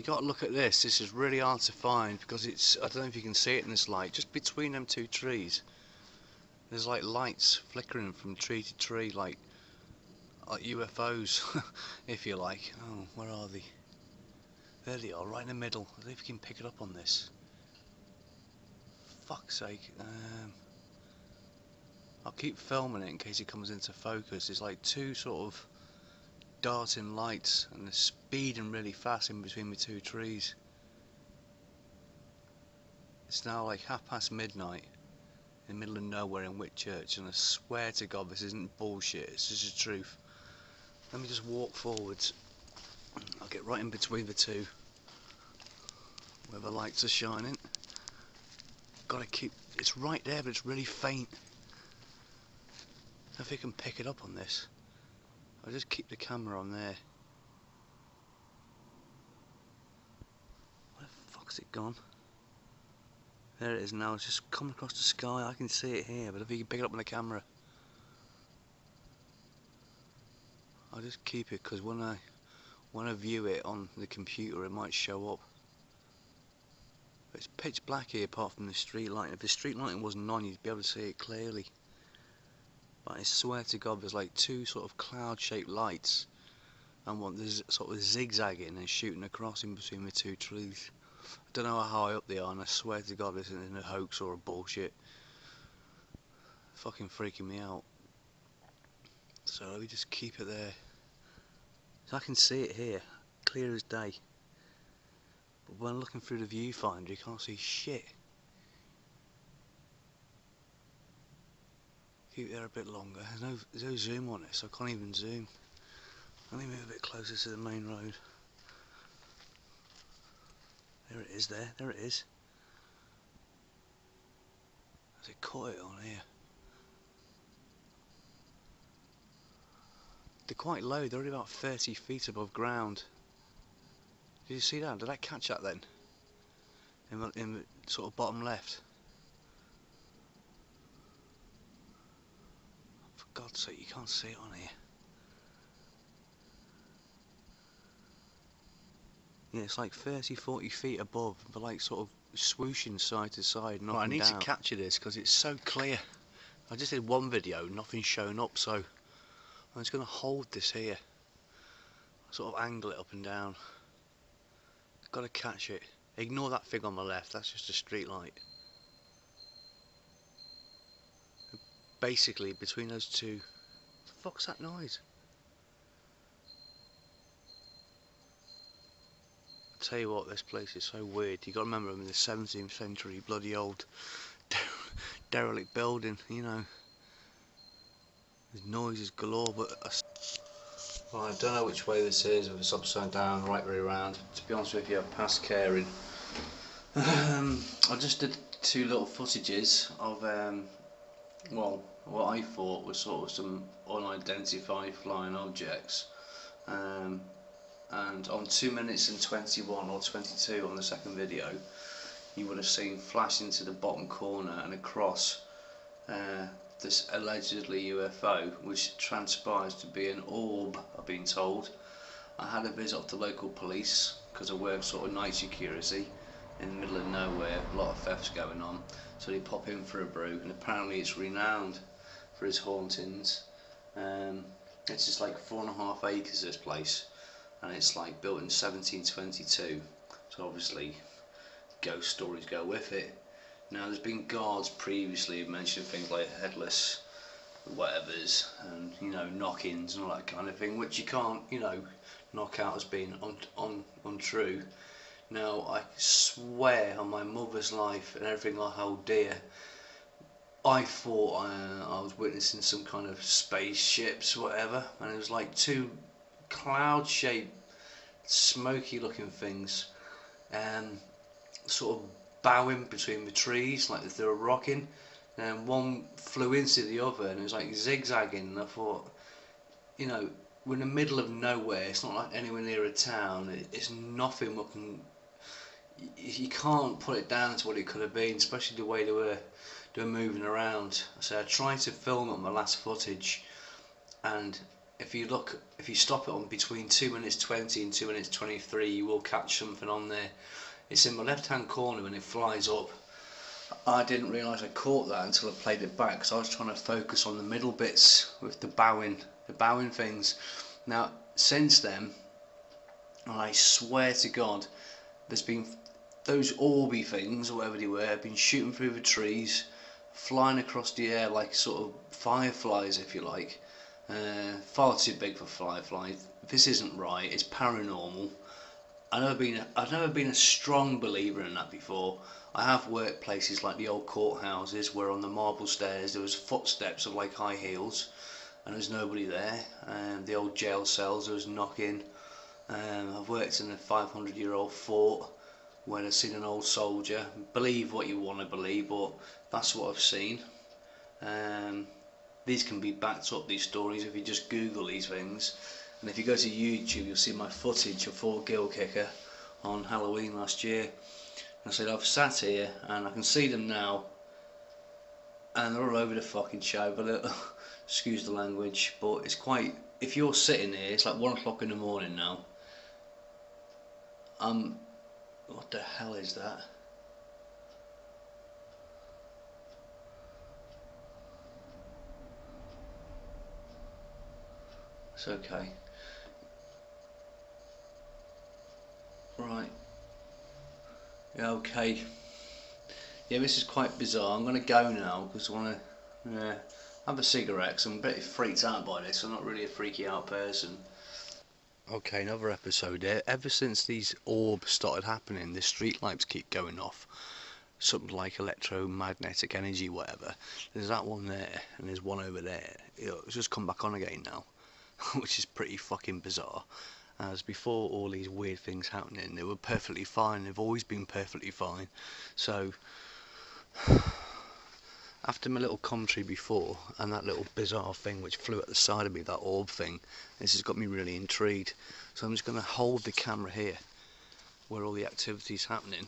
You got to look at this. This is really hard to find because it's, I don't know if you can see it in this light, just between them two trees there's like lights flickering from tree to tree, like UFOs if you like. Oh, where are they? There they are, right in the middle. I don't know if you can pick it up on this. Fuck's sake. I'll keep filming it in case it comes into focus. It's like two sort of darting lights and they're speeding really fast in between the two trees. It's now like midnight in the middle of nowhere in Whitchurch, and I swear to God this isn't bullshit, it's just the truth. Let me just walk forwards. I'll get right in between the two where the lights are shining. Gotta keep, it's right there but it's really faint. I don't know if you can pick it up on this. I'll just keep the camera on there. Where the fuck's it gone? There it is now, it's just coming across the sky. I can see it here, but if you can pick it up on the camera. I'll just keep it because when I view it on the computer it might show up. But it's pitch black here apart from the street lighting. If the street lighting wasn't on you'd be able to see it clearly. But I swear to God there's like two sort of cloud shaped lights and one there's sort of zigzagging and shooting across in between the two trees. I don't know how high up they are, and I swear to God this isn't a hoax or a bullshit. Fucking freaking me out. So let me just keep it there. So I can see it here, clear as day. But when looking through the viewfinder you can't see shit. Keep it there a bit longer. There's no zoom on it, so I can't even zoom. Let me move a bit closer to the main road. There it is there it is. Has it caught it on here? They're quite low, they're only about 30 feet above ground. Did you see that? Did I catch that then? In the sort of bottom left. For God's sake, you can't see it on here. Yeah, it's like 30-40 feet above, but like sort of swooshing side to side, knocking down. I need to capture this because it's so clear. I just did one video, nothing's shown up, so I'm just going to hold this here. Sort of angle it up and down. Got to catch it. Ignore that thing on the left, that's just a street light. Basically, between those two... What the fuck's that noise? Tell you what, this place is so weird. You got to remember, I'm in the 17th century, bloody old derelict building. You know, there's noises galore. But well, I don't know which way this is. If it's upside down, right way around. To be honest with you, I've passed caring. I just did two little footages of well, what I thought was sort of some unidentified flying objects. And on 2 minutes and 21 or 22 on the second video you would have seen flash into the bottom corner and across this allegedly UFO, which transpires to be an orb, I've been told. I had a visit of the local police because I work sort of night security in the middle of nowhere, a lot of thefts going on, so they pop in for a brew, and apparently it's renowned for its hauntings. It's just like 4.5 acres, this place, and it's like built in 1722, so obviously ghost stories go with it. Now there's been guards previously mentioned things like headless whatevers and, you know, knock-ins and all that kind of thing, which you can't, you know, knock out as being untrue. Now I swear on my mother's life and everything I hold dear, I thought I was witnessing some kind of spaceships, whatever, and it was like two cloud-shaped, smoky-looking things, sort of bowing between the trees, like if they were rocking, and one flew into the other, and it was like zigzagging. And I thought, you know, we're in the middle of nowhere. It's not like anywhere near a town. It's nothing looking. You can't put it down to what it could have been, especially the way they were moving around. So I tried to film it on my last footage, and if you stop it on between 2 minutes 20 and 2 minutes 23, you will catch something on there. It's in my left hand corner when it flies up. I didn't realise I caught that until I played it back, because I was trying to focus on the middle bits with the bowing things. Now since then, I swear to God, there's been those Orbs things, or whatever they were, have been shooting through the trees, flying across the air like sort of fireflies, if you like. Far too big for fireflies. This isn't right. It's paranormal. I've never been a strong believer in that before. I have worked places like the old courthouses where on the marble stairs there was footsteps of like high heels, and there's nobody there. The old jail cells, there was knocking. I've worked in a 500-year-old fort where I've seen an old soldier. Believe what you want to believe, but that's what I've seen. These can be backed up, these stories, if you just Google these things. And if you go to YouTube, you'll see my footage of Fort Gill Kicker on Halloween last year. And I said I've sat here and I can see them now, and they're all over the fucking show. But excuse the language, but it's quite. If you're sitting here, it's like 1 o'clock in the morning now. What the hell is that? It's okay. Right. Yeah, okay. Yeah, this is quite bizarre. I'm going to go now because I want to have a cigarette, because I'm a bit freaked out by this. I'm not really a freaky out person. Okay, another episode here. Ever since these orbs started happening, the street lights keep going off. Something like electromagnetic energy, whatever. There's that one there, and there's one over there. It's just come back on again now, which is pretty fucking bizarre. As before all these weird things happening, they were perfectly fine. They've always been perfectly fine. So after my little commentary before, and that little bizarre thing which flew at the side of me, that orb thing, this has got me really intrigued. So I'm just going to hold the camera here where all the activity's happening,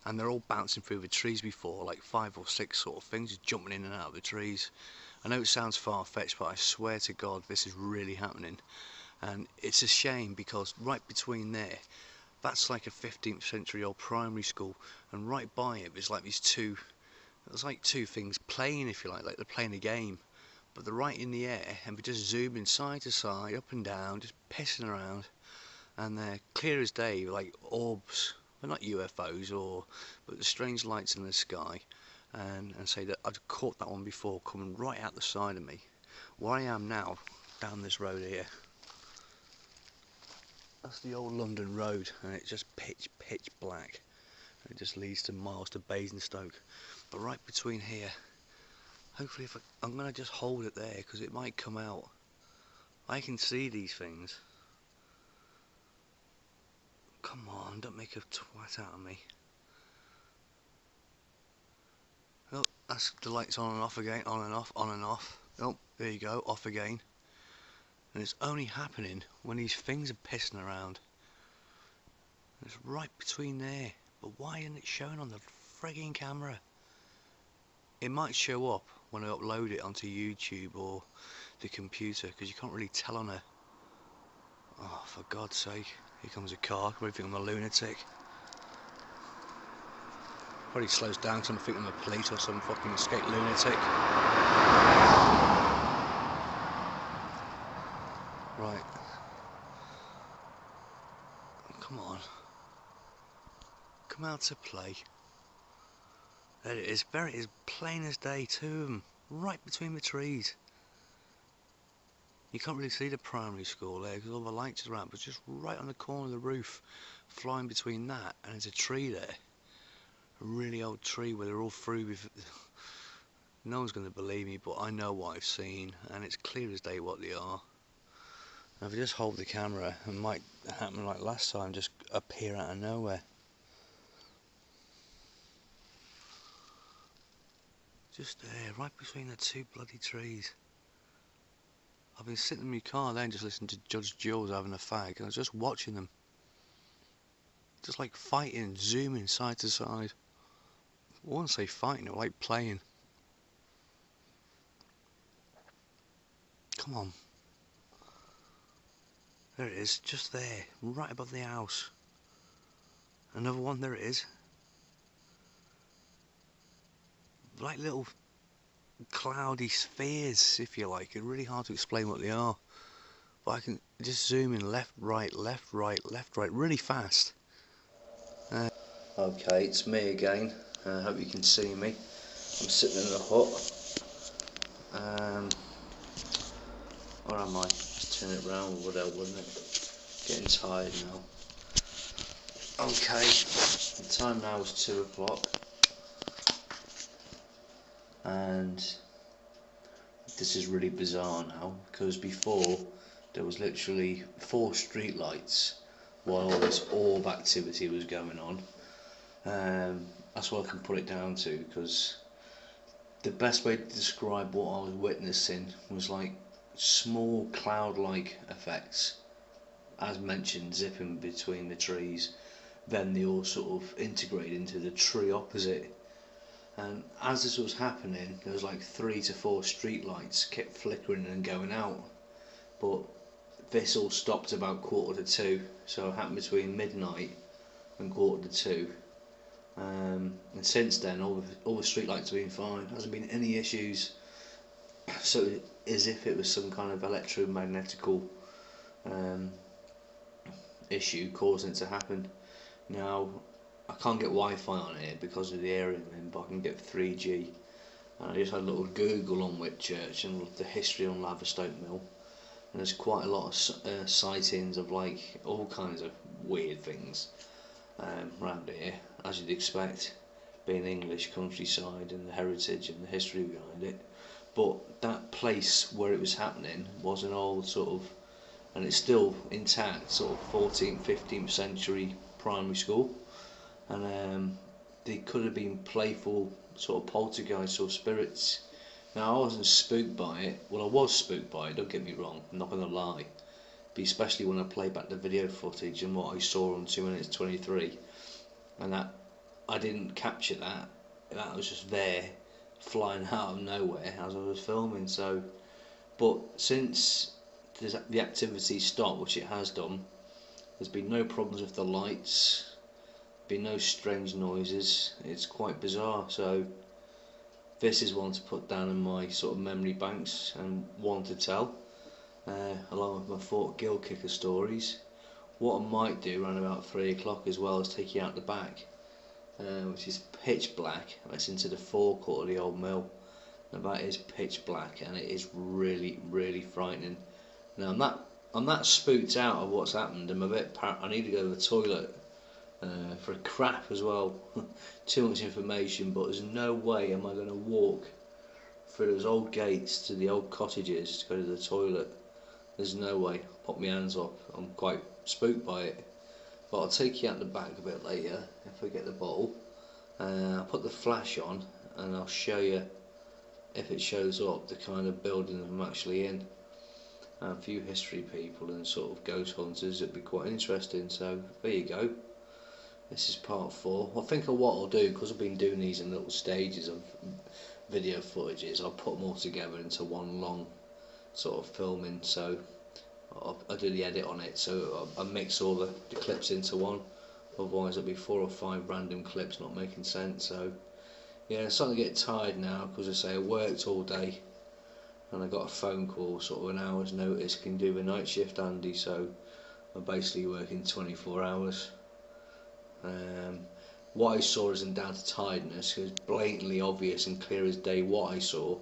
and they're all bouncing through the trees before, like 5 or 6 sort of things, just jumping in and out of the trees. I know it sounds far-fetched, but I swear to God this is really happening. And it's a shame, because right between there, that's like a 15th century old primary school, and right by it there's like there's like two things playing, if you like they're playing a game, but they're right in the air, and we're just zooming side to side, up and down, just pissing around, and they're clear as day, like orbs. They're not UFOs, but the strange lights in the sky, and say that I'd caught that one before coming right out the side of me. Where I am now, down this road here, that's the old London road, and it's just pitch black. It just leads to miles to Basingstoke. But right between here, hopefully I'm going to just hold it there, because it might come out. I can see these things. Come on, don't make a twat out of me. Oh, that's the lights on and off again, on and off, on and off. Oh, there you go, off again. And it's only happening when these things are pissing around. It's right between there. But why isn't it showing on the frigging camera? It might show up when I upload it onto YouTube or the computer, because you can't really tell on a... Oh, for God's sake. Here comes a car. I think I'm a lunatic. Probably slows down because I'm thinking I'm a police or some fucking escaped lunatic. Right. Come on. Come out to play. There it is. Very, it's plain as day, two of them, right between the trees. You can't really see the primary school there because all the lights are around, but just right on the corner of the roof, flying between that, and there's a tree there. A really old tree where they're all through with... No one's going to believe me, but I know what I've seen, and it's clear as day what they are. Now if I just hold the camera, it might happen like last time, just appear out of nowhere. Just there, right between the two bloody trees. I've been sitting in my car then just listening to Judge Jules having a fag, and I was just watching them. Just like fighting, zooming side to side. I wouldn't say fighting, they were like playing. Come on. There it is, just there, right above the house. Another one, there it is. Like little cloudy spheres, if you like. It's really hard to explain what they are. But I can just zoom in left, right, left, right, left, right, really fast. Okay, it's me again. I hope you can see me. I'm sitting in a hut. Where am I? Just turn it round, wouldn't it? Getting tired now. Okay, the time now is 2 o'clock. And this is really bizarre now, because before there was literally 4 street lights while all this orb activity was going on. That's what I can put it down to, because the best way to describe what I was witnessing was like small cloud-like effects, as mentioned, zipping between the trees. Then they all sort of integrate into the tree opposite. And as this was happening, there was like 3 to 4 street lights kept flickering and going out. But this all stopped about 1:45, so it happened between midnight and 1:45. And since then, all the street lights have been fine. There hasn't been any issues. So as if it was some kind of electromagnetical issue causing it to happen. Now, I can't get Wi-Fi on here because of the area I'm in, but I can get 3G. And I just had a little Google on Whitchurch and the history on Laverstoke Mill. And there's quite a lot of sightings of like all kinds of weird things around here, as you'd expect, being English countryside and the heritage and the history behind it. But that place where it was happening was an old sort of, and it's still intact, sort of 14th, 15th century primary school. And they could have been playful sort of poltergeists or spirits. Now, I wasn't spooked by it. Well, I was spooked by it, don't get me wrong, I'm not going to lie. But especially when I play back the video footage and what I saw on 2 minutes 23, and that I didn't capture that. That was just there, flying out of nowhere as I was filming. So, but since the activity stopped, which it has done, there's been no problems with the lights, been no strange noises. It's quite bizarre. So this is one to put down in my sort of memory banks and one to tell, along with my Fort Gill kicker stories. What I might do around about 3 o'clock as well is take you out the back, which is pitch black, and it's into the forecourt of the old mill. Now that is pitch black, and it is really, really frightening. Now I'm that spooked out of what's happened. I'm a bit I need to go to the toilet for a crap as well. Too much information, but there's no way am I going to walk through those old gates to the old cottages to go to the toilet. There's no way. Pop my hands up. I'm quite spooked by it. But I'll take you out the back a bit later if I get the bottle. I'll put the flash on and I'll show you, if it shows up, the kind of building I'm actually in. A few history people and sort of ghost hunters. It'd be quite interesting. So there you go. This is part 4. I think what I'll do, because I've been doing these in little stages of video footages, I'll put them all together into one long sort of filming. So I'll do the edit on it, so I mix all the clips into one. Otherwise it'll be 4 or 5 random clips not making sense. So yeah, I'm starting to get tired now, because I say I worked all day and I got a phone call sort of an hour's notice, can do the night shift, Andy. So I'm basically working 24 hours. What I saw isn't down to tiredness. It was blatantly obvious and clear as day what I saw,